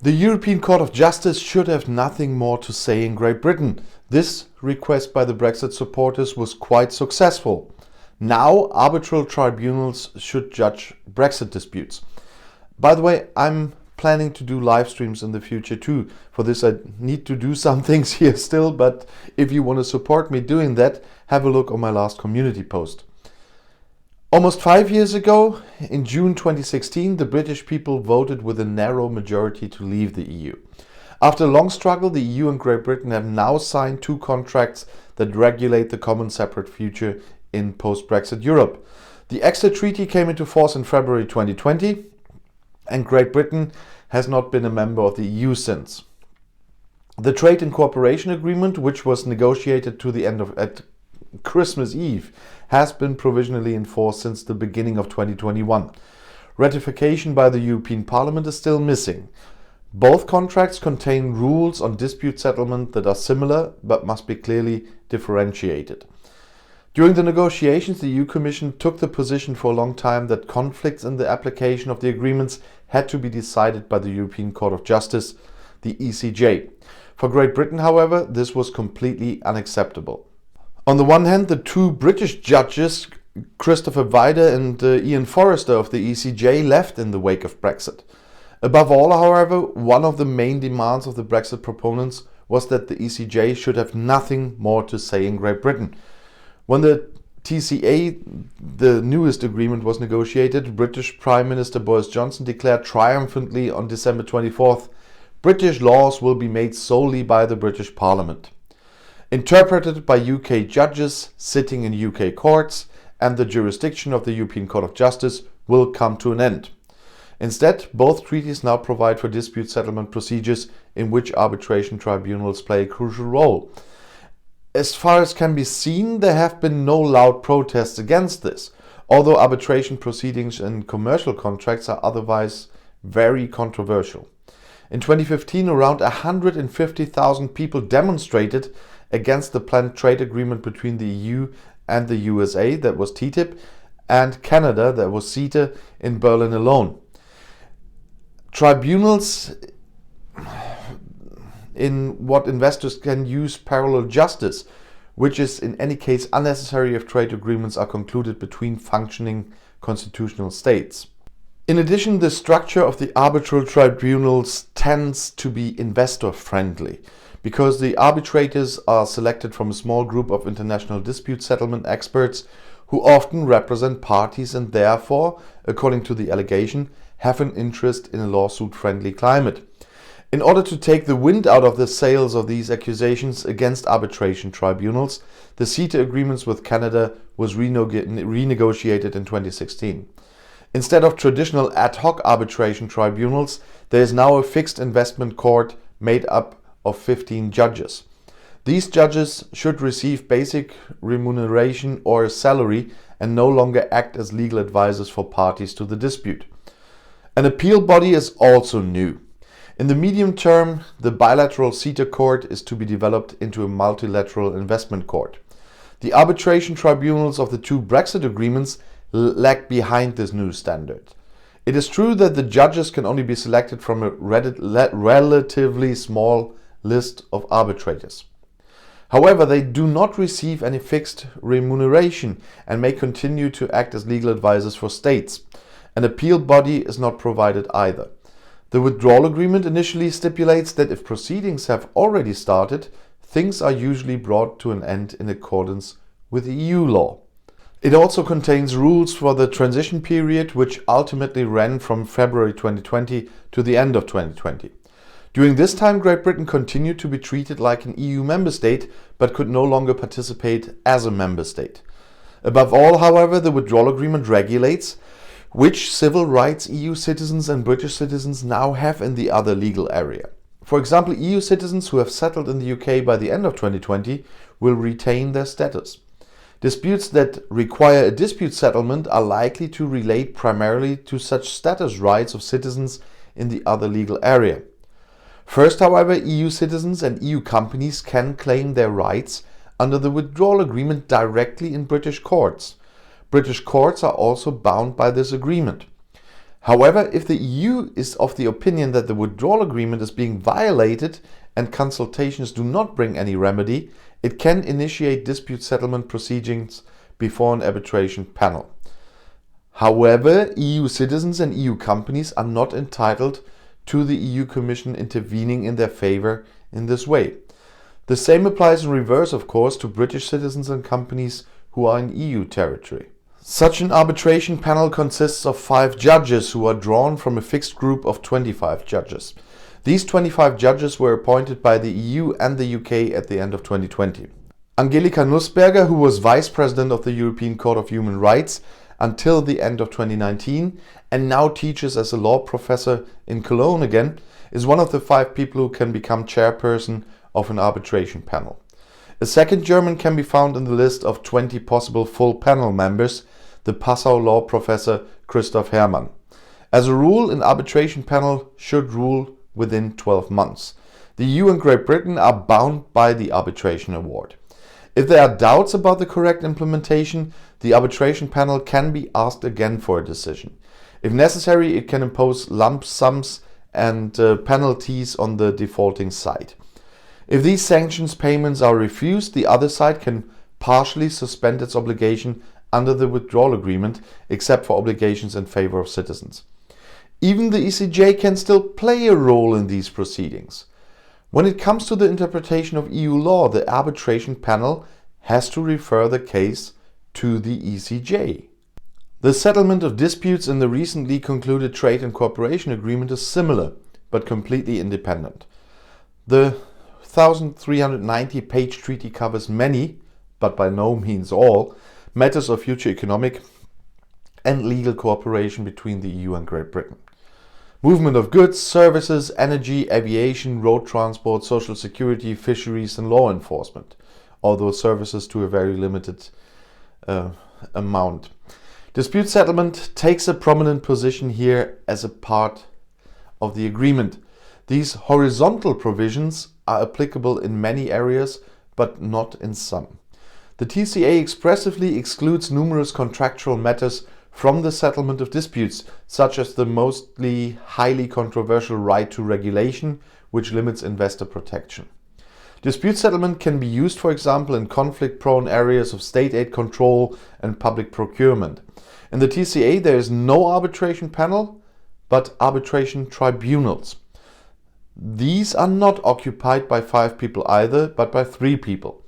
The European Court of Justice should have nothing more to say in Great Britain. This request by the Brexit supporters was quite successful. Now arbitral tribunals should judge Brexit disputes. By the way, I'm planning to do live streams in the future too. For this I need to do some things here still, but if you want to support me doing that, have a look on my last community post. Almost 5 years ago, in June 2016, the British people voted with a narrow majority to leave the EU. After a long struggle, the EU and Great Britain have now signed 2 contracts that regulate the common separate future in post-Brexit Europe. The exit treaty came into force in February 2020, and Great Britain has not been a member of the EU since. The Trade and Cooperation Agreement, which was negotiated to the end of at Christmas Eve, has been provisionally enforced since the beginning of 2021. Ratification by the European Parliament is still missing. Both contracts contain rules on dispute settlement that are similar but must be clearly differentiated. During the negotiations, the EU Commission took the position for a long time that conflicts in the application of the agreements had to be decided by the European Court of Justice, the ECJ. For Great Britain, however, this was completely unacceptable. On the one hand, the 2 British judges, Christopher Weider and Ian Forrester of the ECJ, left in the wake of Brexit. Above all, however, one of the main demands of the Brexit proponents was that the ECJ should have nothing more to say in Great Britain. When the TCA, the newest agreement, was negotiated, British Prime Minister Boris Johnson declared triumphantly on December 24th, "British laws will be made solely by the British Parliament." Interpreted by UK judges sitting in UK courts, and the jurisdiction of the European Court of Justice will come to an end. Instead, both treaties now provide for dispute settlement procedures in which arbitration tribunals play a crucial role. As far as can be seen, there have been no loud protests against this, although arbitration proceedings in commercial contracts are otherwise very controversial. In 2015, around 150,000 people demonstrated against the planned trade agreement between the EU and the USA, that was TTIP, and Canada, that was CETA, in Berlin alone. Tribunals in what investors can use parallel justice, which is in any case unnecessary if trade agreements are concluded between functioning constitutional states. In addition, the structure of the arbitral tribunals tends to be investor friendly, because the arbitrators are selected from a small group of international dispute settlement experts who often represent parties and therefore, according to the allegation, have an interest in a lawsuit-friendly climate. In order to take the wind out of the sails of these accusations against arbitration tribunals, the CETA agreements with Canada was renegotiated in 2016. Instead of traditional ad hoc arbitration tribunals, there is now a fixed investment court made up of 15 judges. These judges should receive basic remuneration or a salary and no longer act as legal advisors for parties to the dispute. An appeal body is also new. In the medium term, the bilateral CETA court is to be developed into a multilateral investment court. The arbitration tribunals of the 2 Brexit agreements lag behind this new standard. It is true that the judges can only be selected from a relatively small list of arbitrators. However, they do not receive any fixed remuneration and may continue to act as legal advisors for states. An appeal body is not provided either. The withdrawal agreement initially stipulates that if proceedings have already started, things are usually brought to an end in accordance with EU law. It also contains rules for the transition period, which ultimately ran from February 2020 to the end of 2020. During this time, Great Britain continued to be treated like an EU member state, but could no longer participate as a member state. Above all, however, the withdrawal agreement regulates which civil rights EU citizens and British citizens now have in the other legal area. For example, EU citizens who have settled in the UK by the end of 2020 will retain their status. Disputes that require a dispute settlement are likely to relate primarily to such status rights of citizens in the other legal area. First, however, EU citizens and EU companies can claim their rights under the withdrawal agreement directly in British courts. British courts are also bound by this agreement. However, if the EU is of the opinion that the withdrawal agreement is being violated and consultations do not bring any remedy, it can initiate dispute settlement proceedings before an arbitration panel. However, EU citizens and EU companies are not entitled to the EU Commission intervening in their favor in this way. The same applies in reverse, of course, to British citizens and companies who are in EU territory. Such an arbitration panel consists of 5 judges who are drawn from a fixed group of 25 judges. These 25 judges were appointed by the EU and the UK at the end of 2020. Angelika Nussberger, who was Vice President of the European Court of Human Rights until the end of 2019 and now teaches as a law professor in Cologne again, is one of the 5 people who can become chairperson of an arbitration panel. A second German can be found in the list of 20 possible full panel members, the Passau law professor Christoph Herrmann. As a rule, an arbitration panel should rule within 12 months. The EU and Great Britain are bound by the arbitration award. If there are doubts about the correct implementation, the arbitration panel can be asked again for a decision. If necessary, it can impose lump sums and penalties on the defaulting side. If these sanctions payments are refused, the other side can partially suspend its obligation under the withdrawal agreement, except for obligations in favor of citizens. Even the ECJ can still play a role in these proceedings. When it comes to the interpretation of EU law, the arbitration panel has to refer the case to the ECJ. The settlement of disputes in the recently concluded trade and cooperation agreement is similar, but completely independent. The 1,390-page treaty covers many, but by no means all, matters of future economic and legal cooperation between the EU and Great Britain. Movement of goods, services, energy, aviation, road transport, social security, fisheries and law enforcement, although services to a very limited amount. Dispute settlement takes a prominent position here as a part of the agreement. These horizontal provisions are applicable in many areas, but not in some. The TCA expressively excludes numerous contractual matters from the settlement of disputes, such as the mostly highly controversial right to regulation, which limits investor protection. Dispute settlement can be used, for example, in conflict-prone areas of state aid control and public procurement. In the TCA, there is no arbitration panel, but arbitration tribunals. These are not occupied by 5 people either, but by 3 people.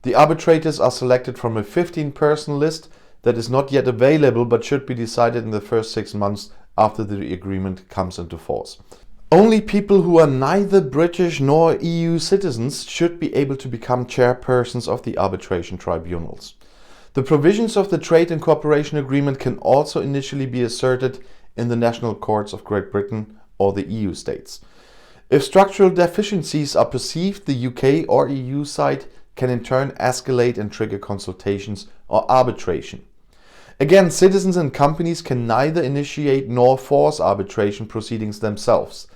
The arbitrators are selected from a 15-person list that is not yet available but should be decided in the first 6 months after the agreement comes into force. Only people who are neither British nor EU citizens should be able to become chairpersons of the arbitration tribunals. The provisions of the Trade and Cooperation Agreement can also initially be asserted in the national courts of Great Britain or the EU states. If structural deficiencies are perceived, the UK or EU side can in turn escalate and trigger consultations or arbitration. Again, citizens and companies can neither initiate nor force arbitration proceedings themselves.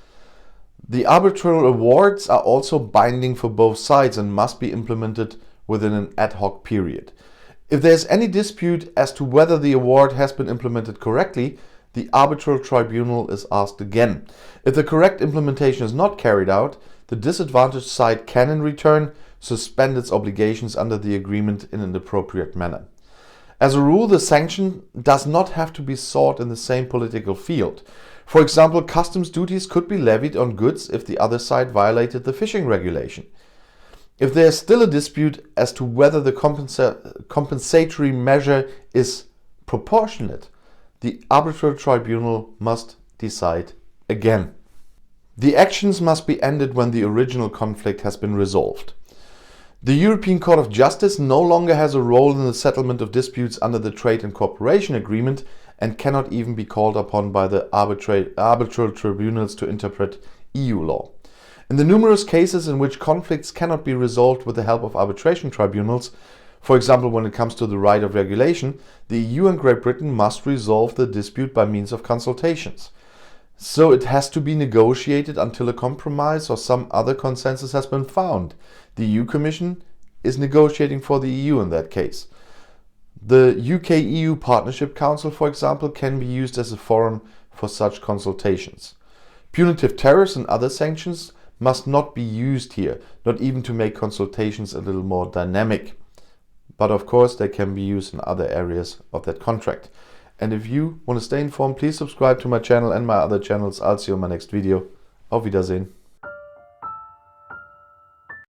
The arbitral awards are also binding for both sides and must be implemented within an ad hoc period. If there is any dispute as to whether the award has been implemented correctly, the arbitral tribunal is asked again. If the correct implementation is not carried out, the disadvantaged side can in return suspend its obligations under the agreement in an appropriate manner. As a rule, the sanction does not have to be sought in the same political field. For example, customs duties could be levied on goods if the other side violated the fishing regulation. If there is still a dispute as to whether the compensatory measure is proportionate, the arbitral tribunal must decide again. The actions must be ended when the original conflict has been resolved. The European Court of Justice no longer has a role in the settlement of disputes under the Trade and Cooperation Agreement and cannot even be called upon by the arbitral tribunals to interpret EU law. In the numerous cases in which conflicts cannot be resolved with the help of arbitration tribunals, for example when it comes to the right of regulation, the EU and Great Britain must resolve the dispute by means of consultations. So it has to be negotiated until a compromise or some other consensus has been found. The EU Commission is negotiating for the EU in that case. The UK-EU Partnership Council, for example, can be used as a forum for such consultations. Punitive tariffs and other sanctions must not be used here, not even to make consultations a little more dynamic. But of course, they can be used in other areas of that contract. And if you want to stay informed, please subscribe to my channel and my other channels. I'll see you in my next video. Auf Wiedersehen.